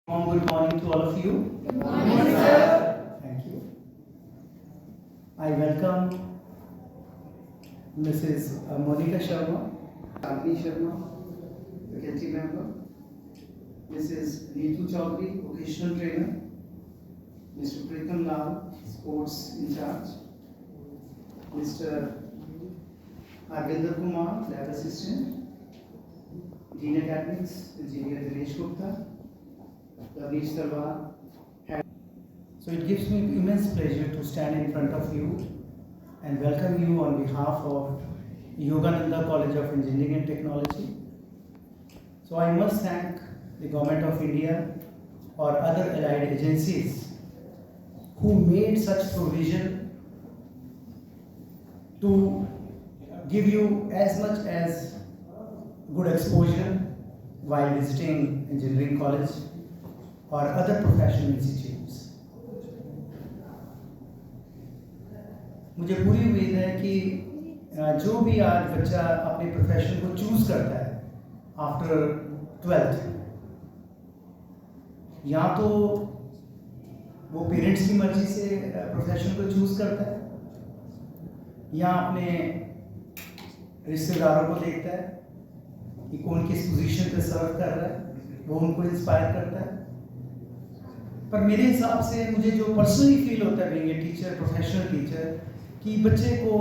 Good morning to all of you. Good morning, sir. Thank you. I welcome Mrs. Monica Sharma, Agni Sharma, faculty member, Mrs. Neetu Chaudhary, vocational trainer, Mr. Pritam Lal, sports in charge, Mr. Arvinder Kumar, lab assistant, Dean Academics, Engineer Dinesh Gupta, Ravish Sarwar. So it gives me immense pleasure to stand in front of you and welcome you on behalf of Yogananda College of Engineering and Technology. So I must thank the Government of India or other allied agencies who made such provision to give you as much as good exposure while visiting engineering college or other professional institutes. मुझे पूरी उम्मीद है कि जो भी आज बच्चा अपने प्रोफेशन को चूज करता है आफ्टर 12th, या तो वो पेरेंट्स की मर्जी से प्रोफेशन को चूज करता है या अपने रिश्तेदारों को देखता है कि कौन किस पोजीशन पे सर्व कर रहा है, वो उनको इंस्पायर करता है। पर मेरे हिसाब से मुझे जो पर्सनली फील होता है being a teacher, professional teacher, कि बच्चे को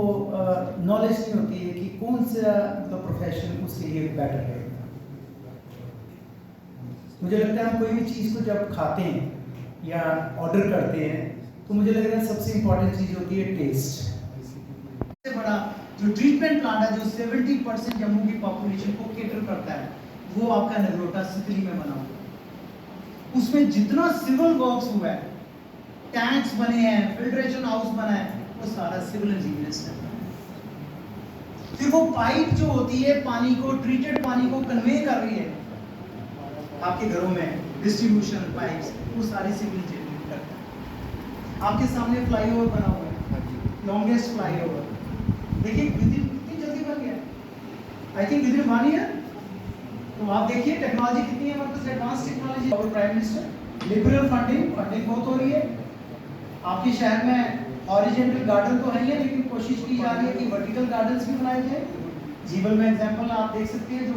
नॉलेज नहीं होती है कि कौन सा प्रोफेशन उसके लिए बेटर है। मुझे लगता है हम कोई भी चीज़ को जब खाते हैं या ऑर्डर करते हैं तो मुझे लग रहा है सबसे इम्पोर्टेंट चीज़ होती है टेस्ट। सबसे बड़ा जो ट्रीटमेंट प्लांट है जो 70% जम्मू की पॉपुलेशन को केटर करता है वो आपका नगरोटा सिकली में बना हुआ है। उसमें जितना सिविल वर्क्स हुआ है, टैंक्स बने हैं, फिल्ट्रेशन हाउस बना है, वो सारा सिविल इंजीनियर्स ने बनाया। फिर वो पाइप जो होती है पानी को, ट्रीटेड पानी को कन्वे कर रही है आपके घरों में, डिस्ट्रीब्यूशन पाइप्स, वो सारी सिविल इंजीनियरिंग करता है। आपके सामने फ्लाईओवर बना हुआ है, लॉन्गेस्ट फ्लाईओवर, देखिए कितनी जल्दी बन गया। I think with in 1 year. तो आप देखिए टेक्नोलॉजी कितनी है हमारे पास, एडवांस टेक्नोलॉजी। और प्राइम मिनिस्टर लिबरल फंडिंग बहुत हो रही है। आपके शहर में हॉरिजॉन्टल गार्डन तो है ही है, लेकिन कोशिश की जा रही है कि वर्टिकल गार्डन्स भी बनाए जाए। जीवल में एग्जांपल आप देख सकते हैं, जो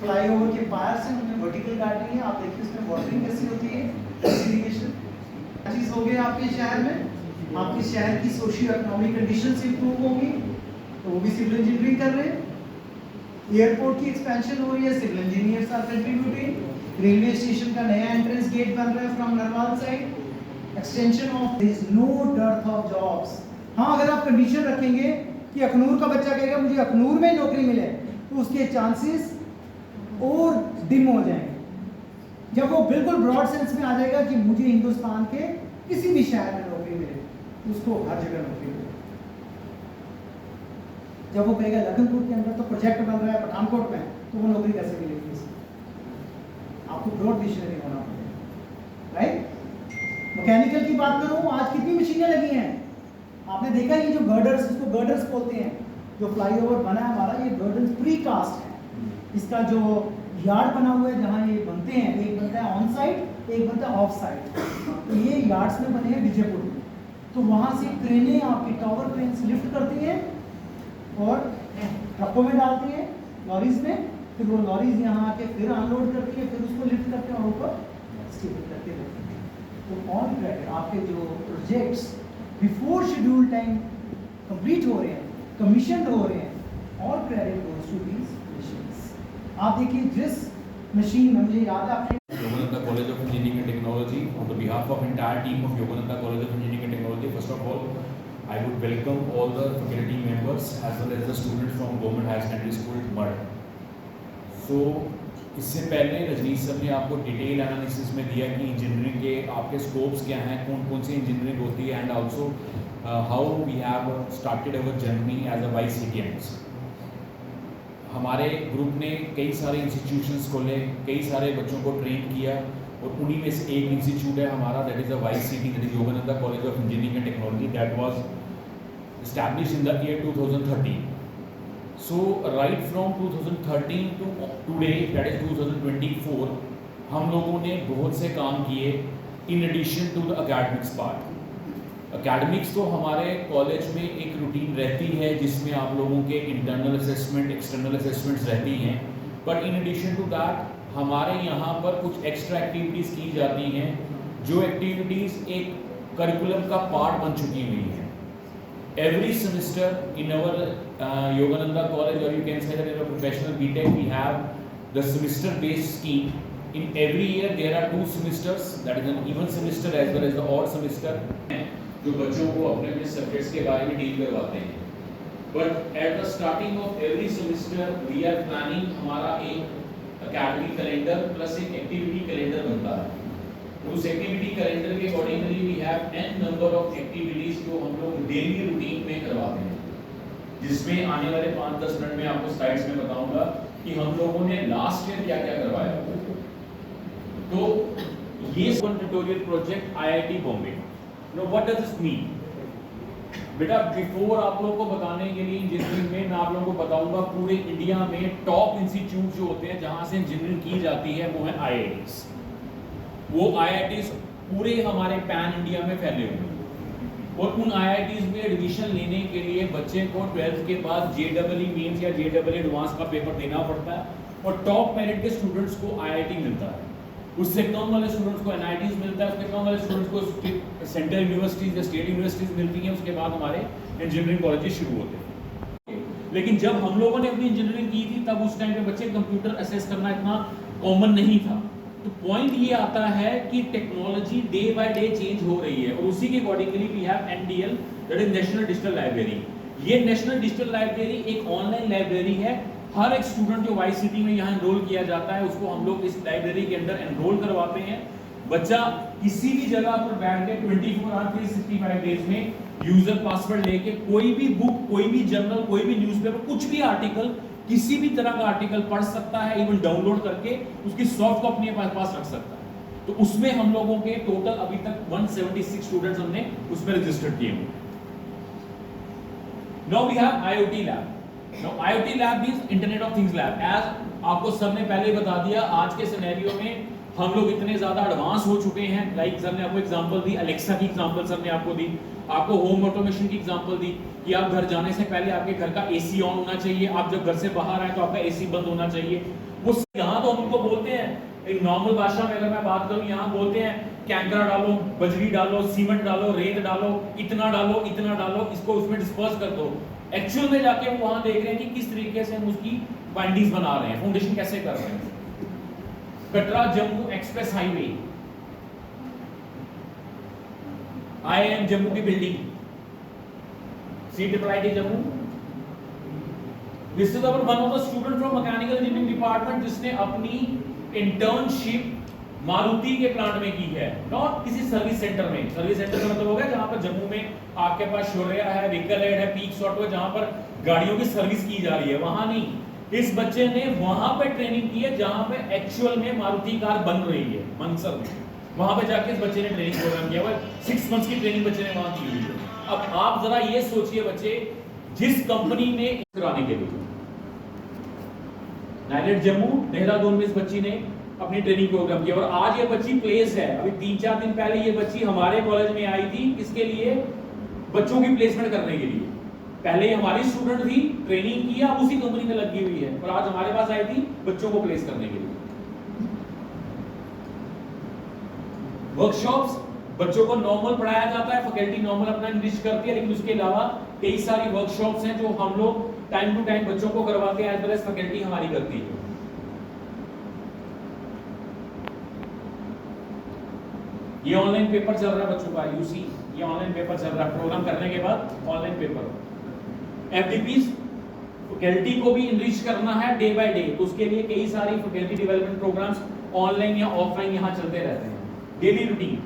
फ्लाईओवर के पार से उनमें वर्टिकल गार्डनिंग है। आप देखिए उसमें वाटरिंग कैसी होती है, इरिगेशन चीज हो गया आपके शहर में। आपके शहर की सोशियो इकोनॉमिक कंडीशंस इंप्रूव होंगी, तो वो भी सिविल इंजीनियरिंग कर रहे हैं। एयरपोर्ट की एक्सपेंशन हो रही है, civil engineers are contributing. Railway station का नया एंट्रेंस गेट बन रहा है from Narwal side. Extension of this no dearth of jobs. हाँ, अगर आप कंडीशन रखेंगे कि अखनूर का बच्चा कहेगा मुझे अखनूर में नौकरी मिले, तो उसके चांसेस और डिम हो जाएंगे। जब वो बिल्कुल ब्रॉड सेंस में आ जाएगा कि मुझे हिंदुस्तान के किसी भी शहर में नौकरी मिले, उसको हर जगह नौकरी मिले। जब वो कहेगा लखनपुर के अंदर तो प्रोजेक्ट बन रहा है पठानकोट में, तो वो नौकरी कैसे मिलेगी इसको? आपको ब्रॉड विजनरी होना पड़ेगा, राइट? मैकेनिकल की बात करूं, आज कितनी मशीनें लगी हैं। आपने देखा ये जो गर्डर्स, इसको गर्डर्स बोलते हैं, जो फ्लाईओवर बना है हमारा, ये गर्डर्स प्री कास्ट है। इसका जो यार्ड बना हुआ है जहाँ ये बनते हैं, एक बनता है ऑन साइड, एक बनता है ऑफ साइड। तो ये यार्ड्स में बने हैं विजयपुर में। तो वहाँ से क्रेनें, आपकी टावर क्रेन्स लिफ्ट करती हैं और ट्रकों में डालती हैं, लॉरीज में। फिर वो लॉरीज यहाँ आके फिर अनलोड करती है, फिर उसको लिफ्ट करते हैं और ऊपर स्टेबल करके रखते हैं। तो ऑन क्रेडिट आपके जो projects before schedule time complete हो रहे हैं, कमीशन हो रहे हैं, all credit goes to these machines. आप देखिए जिस मशीन में, मुझे याद है आपने Yogananda College of Engineering and Technology, on the behalf of entire team of Yogananda College of Engineering and Technology, first of all, I would welcome all the faculty members as well as the students from Government Higher Secondary School, Mud. So, इससे पहले Rajneesh sir ने आपको detail analysis में दिया कि engineering के आपके scopes क्या हैं, कौन कौन सी इंजीनियरिंग होती है, and also how we have started our journey as a वाइस सीटीएम्स। हमारे ग्रुप ने कई सारे इंस्टीट्यूशंस खोले, कई सारे बच्चों को ट्रेन किया, और उन्हीं में से एक इंस्टीट्यूट है हमारा, that is a vice city, that is Yogananda college of engineering and technology, that was established in the year 2013. So right from 2013 to today, that is 2024, हम लोगों ने बहुत से काम किए in addition to the academics part. Academics तो हमारे college में एक रूटीन रहती है जिसमें आप लोगों के इंटरनल असेसमेंट, एक्सटर्नल असेसमेंट्स रहती हैं, but in addition to that हमारे यहाँ पर कुछ एक्स्ट्रा एक्टिविटीज़ की जाती हैं, जो एक्टिविटीज़ एक करिकुलम का पार्ट बन चुकी हुई हैं। Every semester in our Yogananda college, or you can say that in our professional BTech, we have the semester-based scheme. In every year, there are 2 semesters, that is an even semester as well as the odd semester, जो बच्चों को अपने अपने subjects के बारे में deal करवाते हैं। But at the starting of every semester, we are planning हमारा एक academic calendar plus एक activity calendar बनता है। उस एक्टिविटी कैलेंडर के accordingly we have n number of activities जो हम लोग डेली रूटीन में करवाते हैं, जिसमें आने वाले 5-10 मिनट में आपको स्लाइड्स में बताऊंगा कि हम लोगों ने लास्ट ईयर क्या क्या करवाया। तो ये tutorial project IIT Bombay. Know what does this mean? बेटा बिफोर आप लोगों को बताने के लिए इंजीनियरिंग में मैं आप लोगों को बताऊंगा पूरे इंडिया में टॉप इंस्टीट्यूट जो होते हैं जहां से इंजीनियरिंग की जाती है वो है IITs। वो IITs पूरे हमारे पैन इंडिया में फैले हुए हैं और उन IITs में एडमिशन लेने के लिए बच्चे को 12th के बाद JEE मेंस या JEE एडवांस का पेपर देना पड़ता है और टॉप मेरिट के स्टूडेंट्स को IIT मिलता है, उससे कम वाले स्टूडेंट्स को NITs मिलता है, उससे कम वाले स्टूडेंट्स को सेंट्रल यूनिवर्सिटीज या स्टेट यूनिवर्सिटीज मिलती हैं। उसके बाद हमारे इंजीनियरिंग कॉलेजेस शुरू होते हैं। लेकिन जब हम लोगों ने अपनी इंजीनियरिंग की थी तब उस टाइम पे बच्चे कंप्यूटर असेस करना इतना कॉमन नहीं था। तो पॉइंट ये आता है कि technology day by day change हो रही है और उसी के accordingly we have NDL, that is national digital library. ये नेशनल डिजिटल लाइब्रेरी एक ऑनलाइन लाइब्रेरी है। हर एक स्टूडेंट जो YCT में यहाँ एनरोल किया जाता है उसको हम लोग इस लाइब्रेरी के अंदर एनरोल करवाते हैं। बच्चा किसी भी जगह पर बैठ के 24 आवर 365 डेज में यूजर पासवर्ड लेके कोई भी बुक, कोई भी जर्नल, कोई भी न्यूज़पेपर, कुछ भी आर्टिकल, किसी भी तरह का आर्टिकल पढ़ सकता है, इवन डाउनलोड करके उसकी सॉफ्ट कॉपी अपने पास रख सकता है। तो उसमें हम लोगों के टोटल अभी तक 176 स्टूडेंट्स हमने उसमें रजिस्टर्ड किए हुए। Now we have IoT lab. Now IoT lab is internet of things lab. As आपको सर ने पहले बता दिया, आज के सिनेरियो में हम लोग इतने ज्यादा एडवांस हो चुके हैं। लाइक सर ने आपको एग्जांपल दी, अलेक्सा की एग्जांपल सर ने आपको दी, आपको होम ऑटोमेशन की एग्जांपल दी कि आप घर जाने से पहले आपके घर का AC ऑन होना चाहिए, आप जब घर से बाहर आए तो आपका AC बंद होना चाहिए। वो यहाँ तो हम उनको बोलते हैं, एक नॉर्मल भाषा में अगर मैं बात करूँ, यहाँ बोलते हैं कैंकरा डालो, बजरी डालो, सीमेंट डालो, रेत डालो, इतना डालो, इतना डालो, इसको उसमें डिस्पर्स कर दो। एक्चुअल में जाके वो वहां देख रहे हैं कि किस तरीके से हम उसकी बाइंडिंग्स बना रहे हैं, फाउंडेशन कैसे कर रहे हैं। Katra Jammu express highway, IIM Jammu की building, CIIT Jammu. This is our one of the student from mechanical engineering department जिसने अपनी इंटर्नशिप मारुति के प्लांट में की है, नॉट किसी सर्विस सेंटर में। सर्विस सेंटर का मतलब हो गया जहां पर जम्मू में आपके पास शोरेया है, व्हीकल एड है, पीक सॉफ्टवेयर, जहां पर गाड़ियों की सर्विस की जा रही है, वहां नहीं। इस बच्चे ने वहां पे ट्रेनिंग की है जहां पे एक्चुअल में मारुति कार बन रही है, मनसर में। वहां पे जाके इस बच्चे ने ट्रेनिंग प्रोग्राम किया हुआ है। 6 मंथ्स की ट्रेनिंग बच्चे ने वहां की हुई है। अब आप जरा ये सोचिए, बच्चे जिस कंपनी में कराने के लिए नाइलेट जम्मू, देहरादून में इस बच्ची ने अपनी ट्रेनिंग प्रोग्राम किया और आज ये बच्ची प्लेस है। अभी 3-4 दिन पहले ये बच्ची हमारे कॉलेज में आई थी, इसके लिए बच्चों की प्लेसमेंट करने के लिए। पहले हमारी स्टूडेंट थी, ट्रेनिंग किया, अब उसी कंपनी में लगी हुई है और आज हमारे पास आई थी बच्चों को प्लेस करने के लिए। वर्कशॉप्स, बच्चों को नॉर्मल पढ़ाया जाता है, फैकल्टी नॉर्मल अपना इंग्लिश करती है, लेकिन उसके अलावा कई सारी वर्कशॉप्स हैं जो हम लोग टाइम टू टाइम बच्चों को करवाते हैं, एज वेल एज फैकल्टी हमारी करती है। ये ऑनलाइन पेपर चल रहा है बच्चों का, यूसी, ये ऑनलाइन पेपर चल रहा है। प्रोग्राम करने के बाद ऑनलाइन पेपर। FDPs, फैकल्टी को भी इनरिच करना है डे बाय डे, तो उसके लिए कई सारी फैकल्टी डेवलपमेंट प्रोग्राम्स ऑनलाइन या ऑफलाइन यहाँ चलते रहते हैं। डेली रूटीन,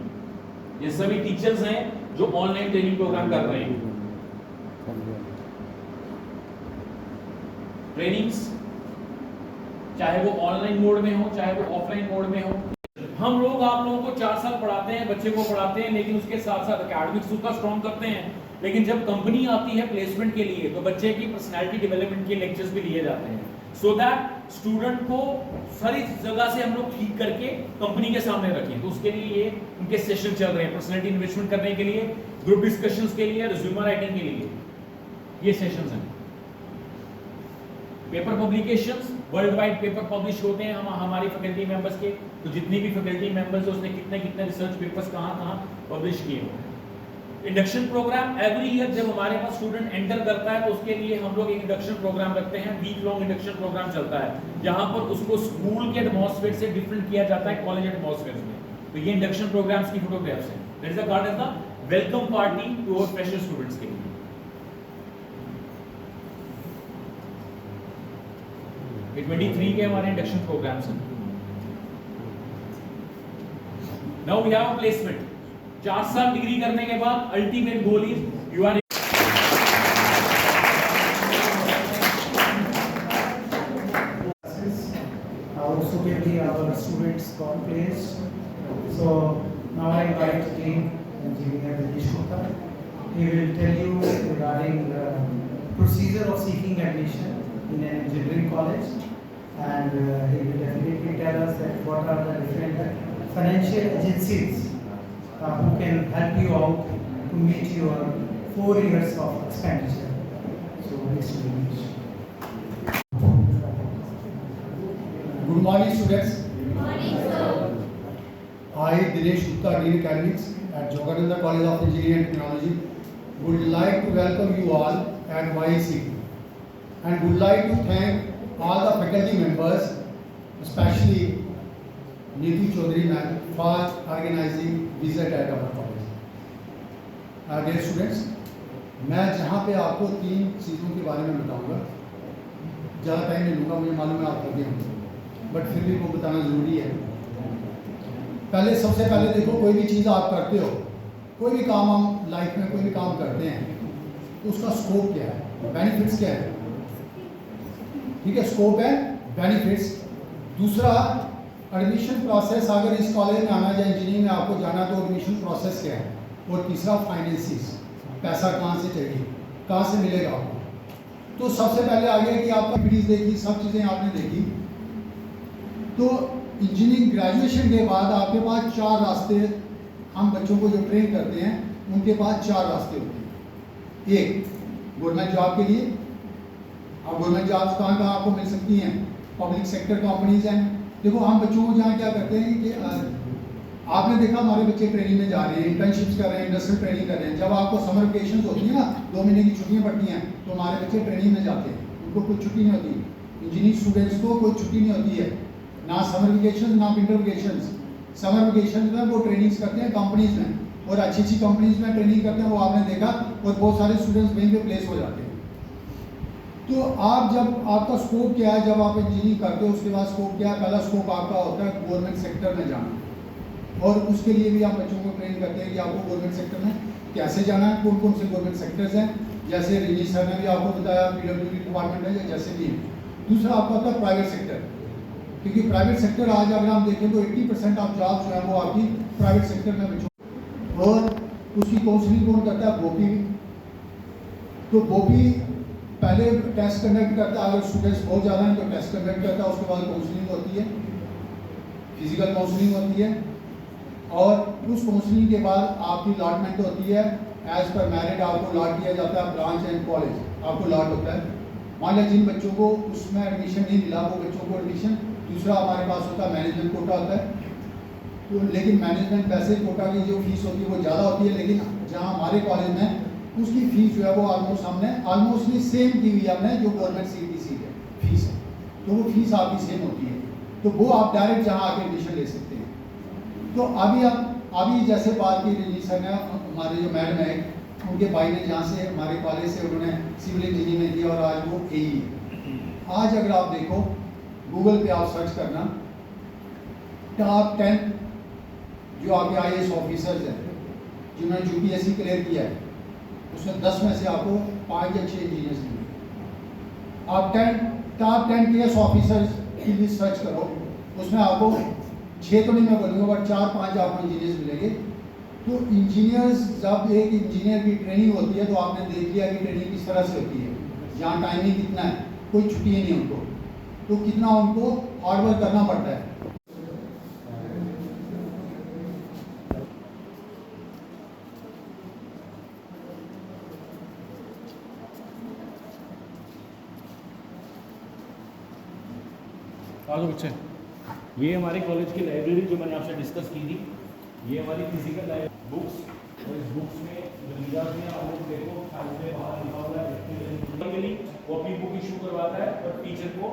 ये सभी टीचर्स हैं जो ऑनलाइन ट्रेनिंग प्रोग्राम कर रहे हैं। ट्रेनिंग्स चाहे वो ऑनलाइन मोड में हो, चाहे वो ऑफलाइन मोड में हो। हम लोग आप लोगों को 4 साल पढ़ाते हैं, बच्चे को पढ़ाते हैं, लेकिन उसके साथ साथ एकेडमिक्स उसका स्ट्रॉन्ग करते हैं। लेकिन जब कंपनी आती है प्लेसमेंट के लिए तो बच्चे की पर्सनालिटी डेवलपमेंट के लेक्चर्स भी लिए जाते हैं, सो दैट स्टूडेंट को सारी जगह से हम लोग ठीक करके कंपनी के सामने रखें। तो उसके लिए ये उनके सेशन चल रहे हैं, पर्सनैलिटी इन्वेस्टमेंट करने के लिए, ग्रुप डिस्कशंस के लिए, रिज्यूमे राइटिंग के लिए ये सेशंस हैं। Paper publications, world wide paper publish होते हैं हमारी फैकल्टी मेंबर्स के। तो जितनी भी फैकल्टी मेंबर्स है उसने कितने कितने रिसर्च पेपर्स कहाँ पब्लिश किए हैं। इंडक्शन प्रोग्राम एवरी ईयर जब हमारे पास स्टूडेंट एंटर करता है तो उसके लिए हम लोग एक इंडक्शन प्रोग्राम रखते हैं। वीक लॉन्ग इंडक्शन प्रोग्राम चलता है जहां पर उसको स्कूल के एटमॉस्फेयर से डिफरेंट किया जाता है कॉलेज एटमॉस्फेयर में। तो ये इंडक्शन प्रोग्राम्स की फोटोग्राफ्स हैं। That is the card as the welcome party to our fresher students के लिए। ये 23 के हमारे इंडक्शन प्रोग्राम्स हैं। Now we have a placement. 4 साल डिग्री करने के बाद ultimate goal is you are suitably our students got placed. So now I invite Dean Engineer Dinesh Gupta. He will tell you regarding the procedure of seeking admission in an engineering college, and he will definitely tell us that what are the different financial agencies who can help you out to meet your 4 years of expenditure. So Mr. Dinesh. Good morning, students. Good morning, sir. I, Dinesh Gupta, Dean Academics at Yogananda College of Engineering and Technology, would like to welcome you all at YEC and would like to thank all the faculty members, especially Neetu Chaudhary ma'am, for organizing visit at our college. Dear students, मैं जहाँ पे आपको 3 चीज़ों के बारे में बताऊँगा, ज़्यादा टाइम नहीं लूँगा, मुझे मालूम है आप करते होंगे, बट फिर भी वो बताना ज़रूरी है। सबसे पहले देखो, कोई भी चीज़ आप करते हो, कोई भी काम हम लाइफ में कोई भी काम करते हैं तो उसका स्कोप क्या है, बेनिफिट्स क्या है। ठीक है, स्कोप है, बेनिफिट्स। दूसरा, एडमिशन प्रोसेस, अगर इस कॉलेज में आना या इंजीनियरिंग में आपको जाना तो एडमिशन प्रोसेस क्या है। और तीसरा, फाइनेंसिस, पैसा कहाँ से चाहिए, कहाँ से मिलेगा आपको। तो सबसे पहले आ गया कि आपका वीडियोस देखी, सब चीज़ें आपने देखी। तो इंजीनियरिंग ग्रेजुएशन के बाद आपके पास 4 रास्ते, हम बच्चों को जो ट्रेन करते हैं उनके पास 4 रास्ते होते हैं। एक, गवर्नमेंट जॉब के लिए। अब गवर्नमेंट जॉब्स कहाँ कहाँ आपको मिल सकती हैं, पब्लिक सेक्टर कंपनीज हैं। देखो, हम बच्चों को जहाँ क्या करते हैं कि आपने देखा हमारे बच्चे ट्रेनिंग में जा रहे हैं, इंटर्नशिप्स कर रहे हैं, इंडस्ट्रियल ट्रेनिंग कर रहे हैं। जब आपको समर वेकेशन होती है ना, 2 महीने की छुट्टियाँ पड़ती हैं, तो हमारे बच्चे ट्रेनिंग में जाते हैं, उनको कोई छुट्टी नहीं होती। इंजीनियरिंग स्टूडेंट्स को कोई छुट्टी नहीं होती है, ना समर वेकेशन ना विंटर वेकेशन। समर वेकेशन में वो ट्रेनिंग्स करते हैं कंपनीज में, और अच्छी अच्छी कंपनीज में ट्रेनिंग करते हैं, वो आपने देखा, और बहुत सारे स्टूडेंट्स वहीं पे प्लेस हो जाते हैं। तो आप जब आपका स्कोप क्या है, जब आप इंजीनियरिंग करते हो उसके बाद स्कोप क्या है। पहला स्कोप आपका होता है गवर्नमेंट सेक्टर में जाना, और उसके लिए भी आप बच्चों को ट्रेन करते हैं कि आपको गवर्नमेंट सेक्टर में कैसे जाना है, कौन कौन से गवर्नमेंट सेक्टर्स हैं। जैसे रिजी सर ने भी आपको बताया, PWD डिपार्टमेंट है या जैसे भी है। दूसरा आपका होता है प्राइवेट सेक्टर, क्योंकि प्राइवेट सेक्टर आज अगर हम देखें तो 80% ऑफ जॉब जो है वो आपकी प्राइवेट सेक्टर में बच्चों। और उसकी काउंसलिंग कौन करता है, बोपी। तो बोपी पहले टेस्ट कंडक्ट करता है, अगर स्टूडेंट्स बहुत ज़्यादा हैं तो टेस्ट कंडक्ट करता है, उसके बाद काउंसलिंग होती है, फिजिकल काउंसलिंग होती है, और उस काउंसलिंग के बाद आपकी अलॉटमेंट होती है। एज पर मेरिट आपको अलॉट किया जाता है, ब्रांच एंड कॉलेज आपको अलॉट होता है। मान लिया जिन बच्चों को उसमें एडमिशन नहीं मिला, वो बच्चों को एडमिशन दूसरा हमारे पास होता है, मैनेजमेंट कोटा होता है। तो लेकिन मैनेजमेंट वैसे कोटा की जो फीस होती है वो ज़्यादा होती है, लेकिन जहाँ हमारे कॉलेज में उसकी फ़ीस जो है वो ऑलमोस्ट हमने ऑलमोस्टली सेम की हुई हमने जो गवर्नमेंट CTC है फीस है, तो वो फीस आपकी सेम होती है। तो वो आप डायरेक्ट जहाँ आके एडमिशन ले सकते हैं। तो अभी जैसे बात की रजी सर ने, हमारे जो मैडम है उनके भाई ने जहाँ से हमारे कॉलेज से उन्होंने सिविल इंजीनियरिंग किया, और आज वो AE है। आज अगर आप देखो गूगल पे आप सर्च करना, टॉप 10 जो आपके IAS ऑफिसर्स हैं जिन्होंने UPSC क्लियर किया है, उसमें 10 में से आपको 5 या 6 इंजीनियर्स मिलेंगे। आप टॉप 10 KS ऑफिसर्स की लिस्ट सर्च करो, उसमें आपको 6 तो नहीं मैं बोलूँगा, बट 4-5 आपको इंजीनियर्स मिलेंगे। तो इंजीनियर्स, जब एक इंजीनियर की ट्रेनिंग होती है तो आपने देख लिया कि ट्रेनिंग किस तरह से होती है, जहाँ टाइमिंग कितना है, कोई छुट्टी नहीं उनको। तो कितना उनको हार्डवर्क करना पड़ता है। आगे बच्चे, ये हमारे कॉलेज की लाइब्रेरी जो मैंने आपसे डिस्कस की थी, ये हमारी फिजिकल बुक्स, और इस बुक्स में जो लीडर्स हैं आप लोग देखो उसमें बाहर लिखा हुआ है वो अपनी बुक इशू करवाता है और टीचर को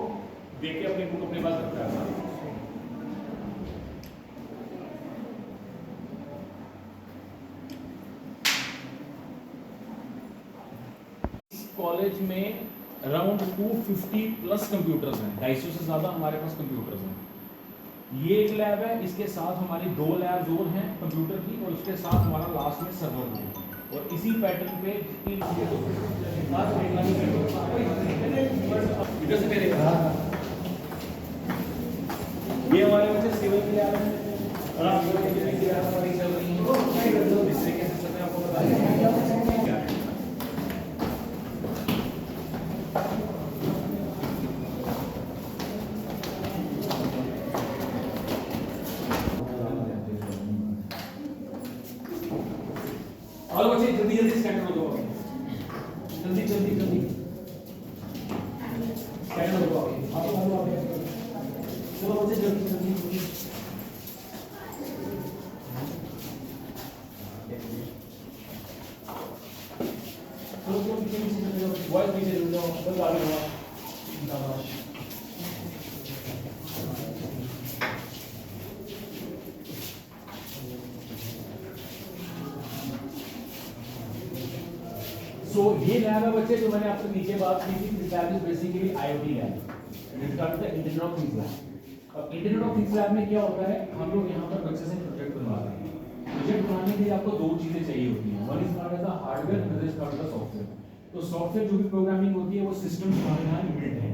देख के अपनी बुक अपने पास रखता है। कॉलेज में अराउंड 250 प्लस कंप्यूटर्स हैं, 250 से ज़्यादा हमारे पास कंप्यूटर्स हैं। ये एक लैब है, इसके साथ हमारी 2 लैब्स और हैं कंप्यूटर की, और उसके साथ हमारा लास्ट में सर्वर है। और इसी पैटर्न पे ये हमारे बच्चे सिविल की लैब है और आप इंजीनियरिंग की लैब हमारी चल रही है। इस तरीके से मैं आपको बताया और बच्चे जल्दी जल्दी स्कैन कर दो, जल्दी जल्दी जल्दी स्कैन कर दो। चलो बच्चे जल्दी जल्दी चलो तुम पीछे पीछे चले जाओ, वॉइस पीछे चले जाओ, बस आगे बढ़ो। सो ये लैब है बच्चे जो मैंने आपसे नीचे बात की थी। This lab is basically IoT lab, it called the internet of things lab. अब इंटरनेट ऑफ थिंग्स लैब में क्या होता है, हम लोग यहाँ पर बच्चे से प्रोजेक्ट बनवाते हैं। प्रोजेक्ट बनाने के लिए आपको 2 चीजें चाहिए होती हैं, one is called as the hardware, other is called the software. तो सॉफ्टवेयर जो भी प्रोग्रामिंग होती है वो सिस्टम्स हमारे यहाँ बिल्ट है।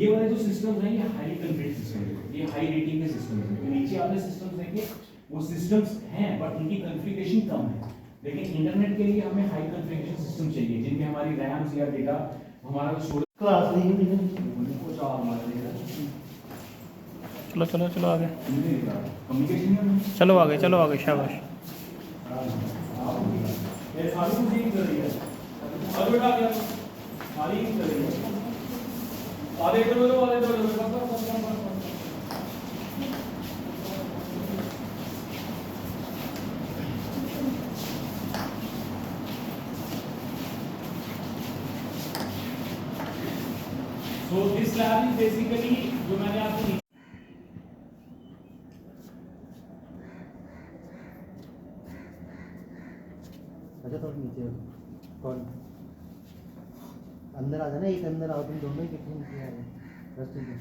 ये वाले जो सिस्टम्स हैं ये हाईली कॉन्फ़िगर्ड सिस्टम है, ये हाई रेटिंग के सिस्टम्स हैं। नीचे आपने सिस्टम्स देंगे वो सिस्टम्स हैं बट इनकी कॉन्फ़िगरेशन कम है। लेकिन इंटरनेट के लिए हमें हाई कॉन्फ़िगरेशन सिस्टम चाहिए जिनमें हमारी रैम्स या डेटा हमारा स्टोरेज क्लास ली हुई है। चलो चलो चलो आगे, कम्युनिकेशन चलो आगे, चलो आगे, शाबाश। ये सारी कुछ ही कर रही है। और बेटा क्या सारी ही कर रही है। आधे करो तो आधे करो बस। So this lab is basically जो मैंने आपको अच्छा थोड़ा नीचे कौन अंदर आ जाना, एक अंदर आओ, तुम दोनों ही कितने नीचे आ गए। बस ठीक है।